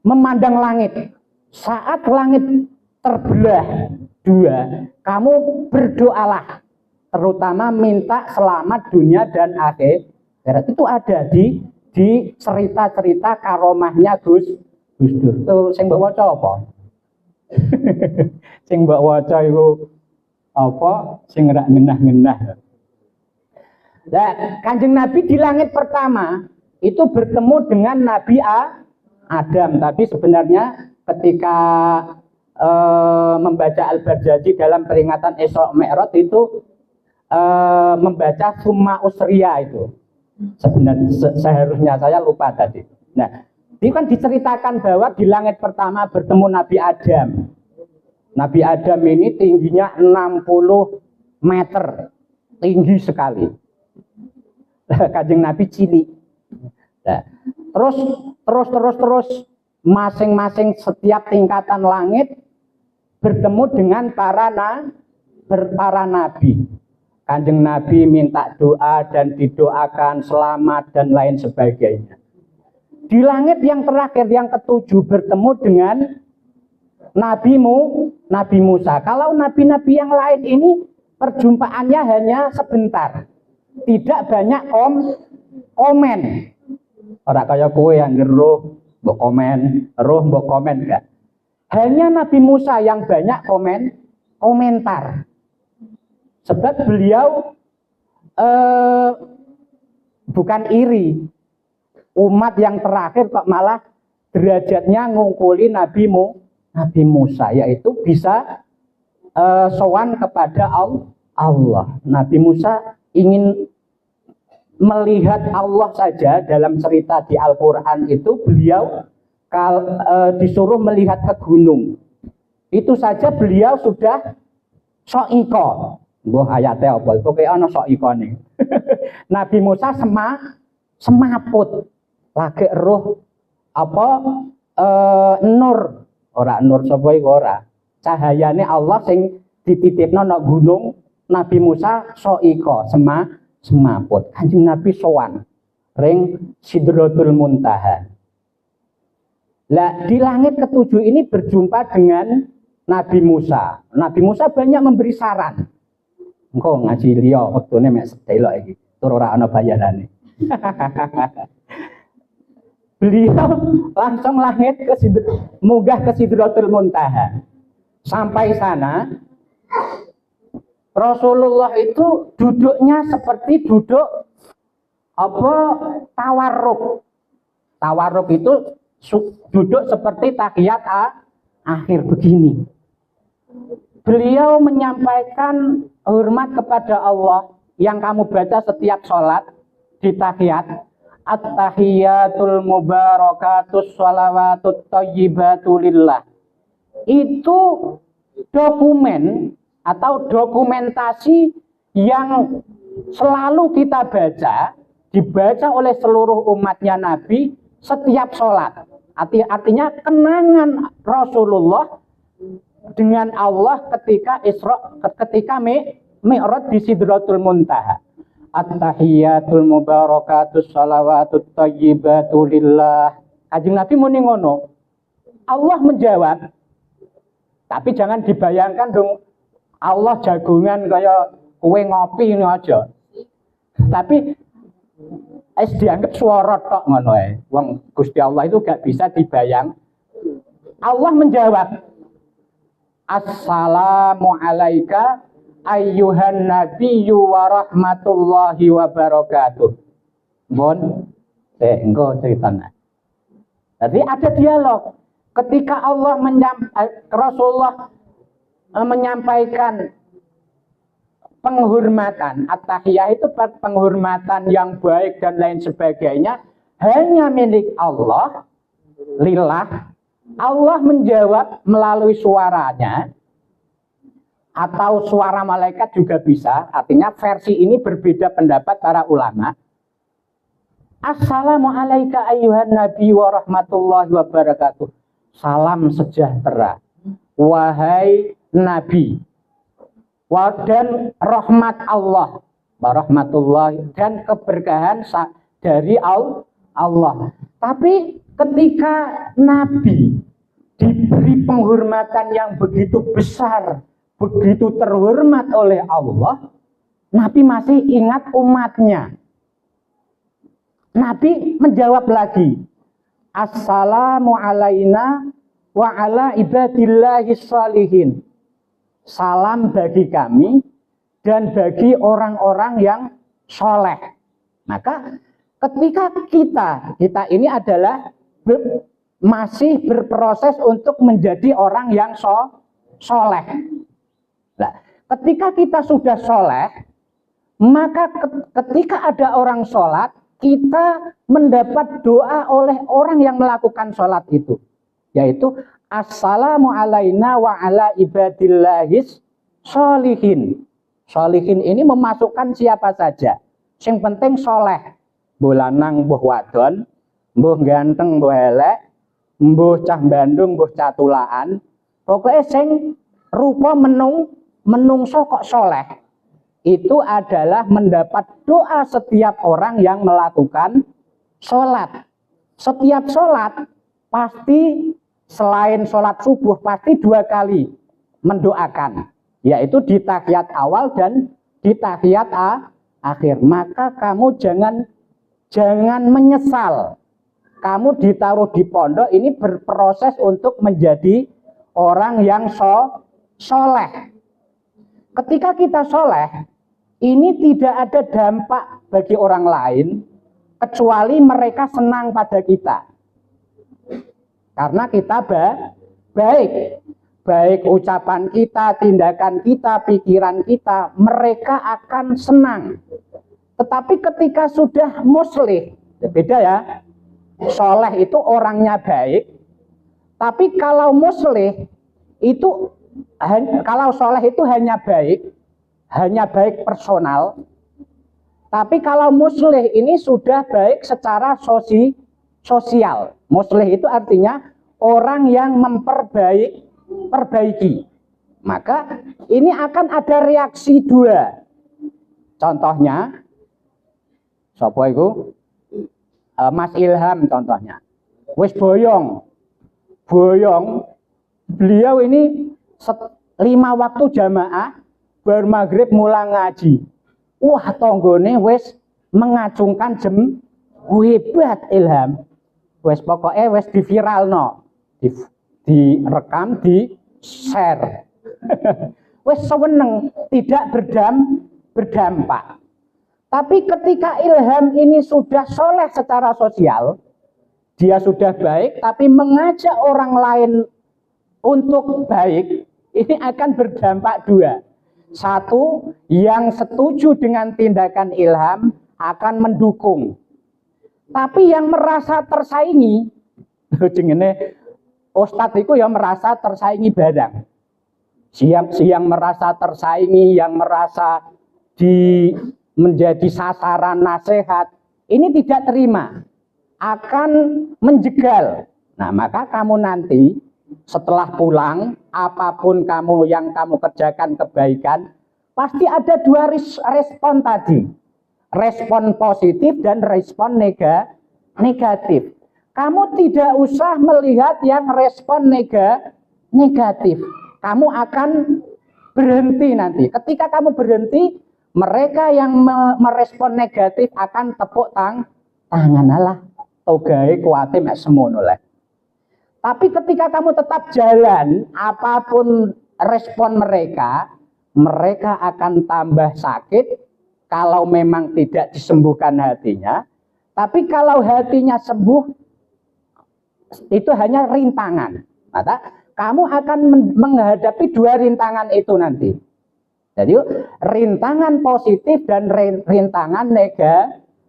[SPEAKER 3] memandang langit. Saat langit terbelah dua, kamu berdoalah, terutama minta selamat dunia dan akhirat. Itu ada di cerita-cerita karomahnya Gus Dur. Tuh sing mbok waca apa? Sing mbok waca iku apa? Sing rak ngenah-ngenah. Nah, Kanjeng Nabi di langit pertama itu bertemu dengan Nabi Adam. Tapi sebenarnya ketika membaca Al-Barjaji dalam peringatan Isra Mi'raj itu membaca Summa Usriya itu. Sebenarnya seharusnya saya lupa tadi. Nah, ini kan diceritakan bahwa di langit pertama bertemu Nabi Adam. Nabi Adam ini tingginya 60 meter. Tinggi sekali. Kanjeng Nabi cilik. Nah, terus masing-masing setiap tingkatan langit bertemu dengan para nabi. Kanjeng Nabi minta doa dan didoakan selamat dan lain sebagainya. Di langit yang terakhir yang ketujuh bertemu dengan Nabi Musa. Kalau nabi-nabi yang lain ini perjumpaannya hanya sebentar. Tidak banyak komen. Ora kaya kowe yang roh mbok komen enggak. Hanya Nabi Musa yang banyak komentar. Sebab beliau bukan iri. Umat yang terakhir kok malah derajatnya ngungkuli Nabi Musa, yaitu bisa sowan kepada Allah. Nabi Musa ingin melihat Allah saja. Dalam cerita di Al-Quran itu beliau disuruh melihat ke gunung. Itu saja beliau sudah so'iko. Mbah ayatnya apa? Pokoknya ana so'ikone. Nabi Musa semaput. Lagi roh apa nur. Ora nur sapa iku ora. Cahayane Allah sing dititipno nang gunung. Nabi Musa so'iko semaput. Kanjeng Nabi sowan ring Sidratul Muntaha. Lah di langit ketujuh ini berjumpa dengan Nabi Musa. Nabi Musa banyak memberi saran. Engko ngaji liya wektune mek sedelok iki. Tur ora ana bayarane. Beliau langsung langit munggah ke Sidratul Muntaha. Sampai sana Rasulullah itu duduknya seperti duduk apa tawarruk. Tawarruk itu duduk seperti tahiyat akhir begini. Beliau menyampaikan hormat kepada Allah yang kamu baca setiap sholat di tahiyat. At-tahiyatul mubarakatus sholawatut thayyibatu lillah. Itu dokumen atau dokumentasi yang selalu kita baca, dibaca oleh seluruh umatnya Nabi setiap sholat. Artinya kenangan Rasulullah dengan Allah ketika Mi'raj di Sidratul Muntaha. At-tahiyatul mubarakatus sholawatut thayyibatu lillah. Kanjeng Nabi muni ngono. Allah menjawab. Tapi jangan dibayangkan dong Allah jagungan kayak kue ngopi ini aja. Tapi dianggap suara tok ngono ae. Wong Gusti Allah itu gak bisa dibayang. Allah menjawab. Assalamu alaika ayyuhan nabiyyu wa rahmatullahi wa barakatuh. Bon, engko ceritanya. Jadi ada dialog. Ketika Rasulullah menyampaikan penghormatan, at-tahiyah itu penghormatan yang baik dan lain sebagainya hanya milik Allah, lillah. Allah menjawab melalui suaranya. Atau suara malaikat juga bisa. Artinya versi ini berbeda pendapat para ulama. Assalamu alaika ayyuhan nabi wa rahmatullahi wa barakatuh. Salam sejahtera wahai nabi, dan rahmat Allah, warahmatullahi, dan keberkahan dari Allah. Tapi ketika nabi diberi penghormatan yang begitu besar, begitu terhormat oleh Allah, Nabi masih ingat umatnya. Nabi menjawab lagi, Assalamu alaina wa ala ibadillahi sholihin. Salam bagi kami dan bagi orang-orang yang soleh. Maka ketika kita ini adalah masih berproses untuk menjadi orang yang soleh. Nah, ketika kita sudah soleh, maka ketika ada orang sholat, kita mendapat doa oleh orang yang melakukan sholat itu, yaitu Assalamu alaina wa ala ibadillahis sholihin. Sholihin ini memasukkan siapa saja. Yang penting soleh. Mbuh lanang, mbuh wadon, mbuh ganteng, mbuh elek, mbuh cah Bandung, mbuh catulaan. Pokoknya sing rupa menungso kok soleh. Itu adalah mendapat doa setiap orang yang melakukan sholat. Setiap sholat pasti selain sholat subuh pasti 2 kali mendoakan, yaitu di tahiyat awal dan di tahiyat akhir. Maka kamu jangan menyesal. Kamu ditaruh di pondok ini berproses untuk menjadi orang yang soleh. Ketika kita soleh, ini tidak ada dampak bagi orang lain kecuali mereka senang pada kita. Karena kita baik ucapan kita, tindakan kita, pikiran kita, mereka akan senang. Tetapi ketika sudah muslih, beda ya. Soleh itu orangnya baik, tapi kalau muslih itu kalau soleh itu hanya baik personal. Tapi kalau muslih ini sudah baik secara sosial. Muslih itu artinya orang yang memperbaiki. Maka ini akan ada reaksi 2. Contohnya, sapa iku? Mas Ilham contohnya. Wis boyong. Beliau ini 5 waktu jamaah, bar maghrib mulang ngaji. Wah, tonggone wis mengacungkan jem, hebat Ilham. Wis pokoknya wis diviralno, direkam, di share. Wis seneng, tidak berdampak. Tapi ketika Ilham ini sudah soleh secara sosial, dia sudah baik, tapi mengajak orang lain untuk baik, ini akan berdampak dua. Satu, yang setuju dengan tindakan ilham akan mendukung. Tapi yang merasa tersaingi, jenenge ustadz itu yang merasa tersaingi barang. Yang merasa tersaingi, yang merasa menjadi sasaran nasihat, ini tidak terima, akan menjegal. Nah, maka kamu nanti setelah pulang, apapun yang kamu kerjakan kebaikan, pasti ada dua respon tadi. Respon positif dan respon negatif. Kamu tidak usah melihat yang respon negatif. Kamu akan berhenti nanti. Ketika kamu berhenti, mereka yang merespon negatif akan tepuk tangan. Alah, togae kuate mek semono le. Tapi ketika kamu tetap jalan, apapun respon mereka akan tambah sakit kalau memang tidak disembuhkan hatinya. Tapi kalau hatinya sembuh, itu hanya rintangan. Maka kamu akan menghadapi dua rintangan itu nanti. Jadi rintangan positif dan rintangan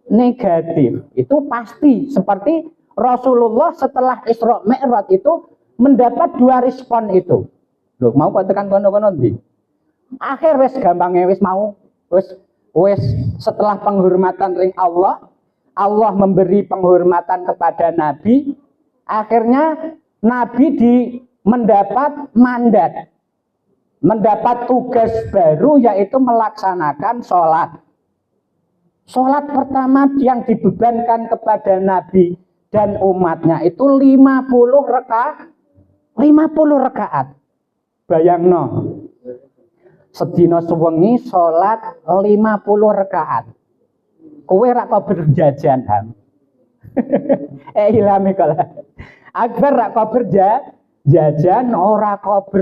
[SPEAKER 3] negatif. Itu pasti seperti Rasulullah setelah Isra Mi'raj itu mendapat dua respon itu. Loh, mau kok tekan kono-kono ndi? Akhir wis gampangnya wis mau wis setelah penghormatan ring Allah memberi penghormatan kepada Nabi, akhirnya Nabi mendapat mandat, mendapat tugas baru, yaitu melaksanakan sholat. Sholat pertama yang dibebankan kepada Nabi dan umatnya itu 50 rakaat. Bayangno, sedina sewengi sholat 50 rakaat. Kowe rak kok berjajan ham. Ilhami kala. Akbar rak kok berjajan, ora kok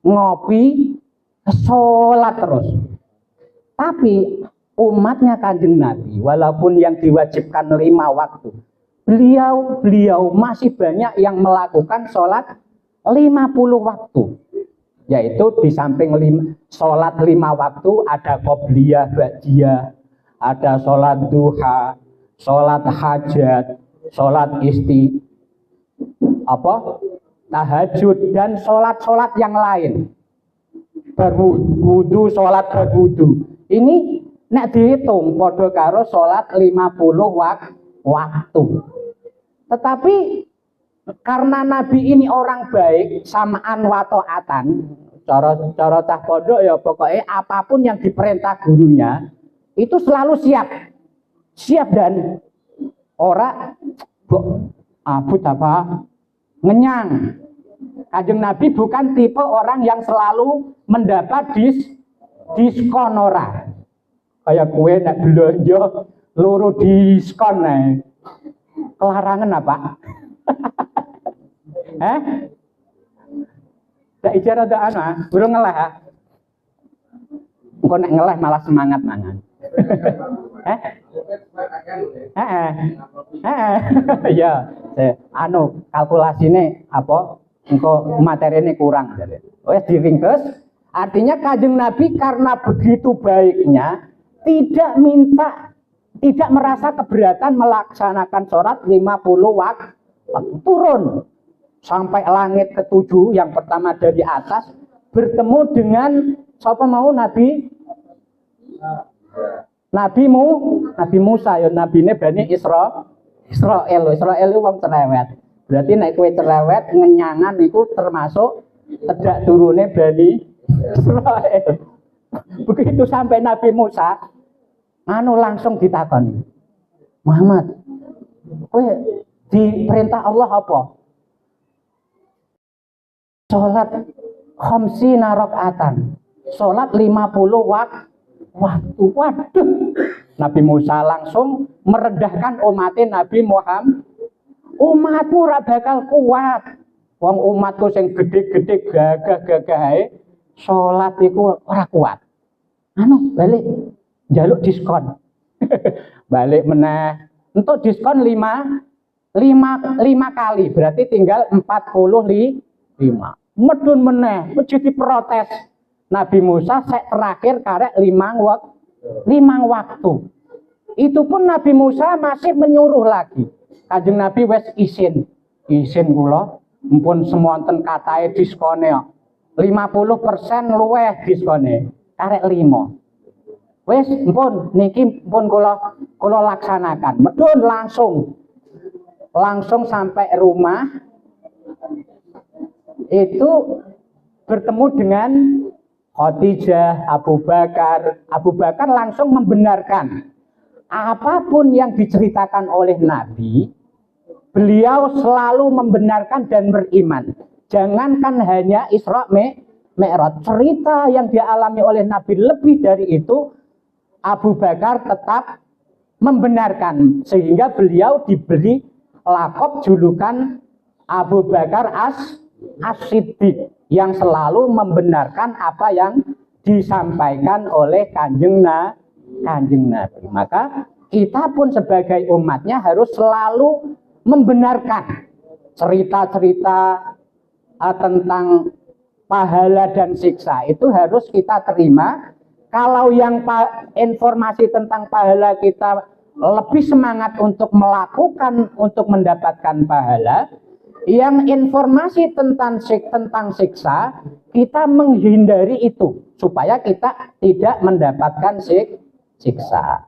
[SPEAKER 3] ngopi, sholat terus. Tapi umatnya Kanjeng Nabi, walaupun yang diwajibkan 5 waktu, beliau masih banyak yang melakukan sholat 50 waktu. Yaitu di samping sholat 5 waktu ada qobliyah, ba'diyah, ada sholat duha, sholat hajat, sholat tahajud, dan sholat yang lain. Berwudu, sholat berwudu. Ini nek dihitung padha karo sholat 50 waktu. Tetapi karena Nabi ini orang baik, samaan wa ta'atan, cara cah pondok ya pokoknya apapun yang diperintah gurunya itu selalu siap dan ora abut apa ngenyang. Kanjeng Nabi bukan tipe orang yang selalu mendapat diskon ora. Kayak kue nek belanja loro diskon nih. Kelarangan apa? Dak icara dak ana, burung ngeleh ha. Engko nek ngeleh malah semangat mangan. Ya, kalkulasine apa? Engko materine kurang jadi. Wes diringkes. Artinya Kanjeng Nabi karena begitu baiknya tidak merasa keberatan melaksanakan sholat 50 waktu, turun sampai langit ke-7 yang pertama dari atas, bertemu dengan siapa mau Nabi Musa, ya nabine Bani Israel itu wong cerewet. Berarti nek kowe cerewet ngenyangan itu termasuk tidak turune Bani Israel. Begitu sampai Nabi Musa, langsung ditakoni, Muhammad, kowe diperintah Allah apa? Sholat khamsina rakaatan, sholat 50 waktu. Waduh, Nabi Musa langsung merendahkan umatnya Nabi Muhammad. Umatmu ora bakal kuat. Wong umatku sing gede-gede gagah-gagah sholat iku ora kuat. Balik jaluk diskon. Balik meneh. Untuk diskon 5 lima kali, berarti tinggal 45. Medun meneh, jadi protes. Nabi Musa terakhir karek 5 waktu. Itu pun Nabi Musa masih menyuruh lagi. Kanjeng Nabi wes isin kula, mpun semonten katae diskone 50% luweh diskone, karek 5. Wes mpun niki mpun kula laksanakan. Medun langsung sampai rumah itu bertemu dengan Khadijah, Abu Bakar. Abu Bakar langsung membenarkan apapun yang diceritakan oleh Nabi, beliau selalu membenarkan dan beriman. Jangankan hanya Isra Mi'raj, cerita yang dialami oleh Nabi lebih dari itu, Abu Bakar tetap membenarkan, sehingga beliau diberi lakop julukan Abu Bakar As-Siddiq, yang selalu membenarkan apa yang disampaikan oleh Kanjeng Nabi. Maka kita pun sebagai umatnya harus selalu membenarkan cerita-cerita tentang pahala dan siksa, itu harus kita terima. Kalau yang informasi tentang pahala kita lebih semangat untuk melakukan, untuk mendapatkan pahala, yang informasi tentang siksa kita menghindari itu supaya kita tidak mendapatkan siksa.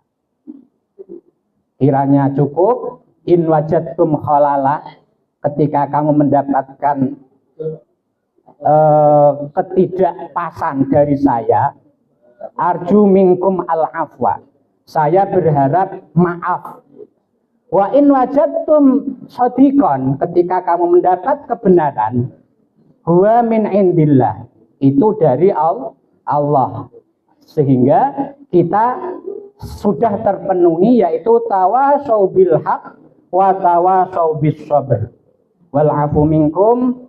[SPEAKER 3] Kiranya cukup. In wajadtum khalala, ketika kamu mendapatkan ketidakpasan dari saya, arju minkum al-afwa, saya berharap maaf. Wa in wajadtum shadiqan, ketika kamu mendapat kebenaran, huwa min indillah, itu dari Allah. Sehingga kita sudah terpenuhi, yaitu tawasau bil haq wa tawasau bis sabr. Wal afu minkum.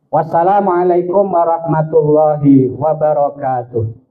[SPEAKER 3] Wassalamualaikum warahmatullahi wabarakatuh.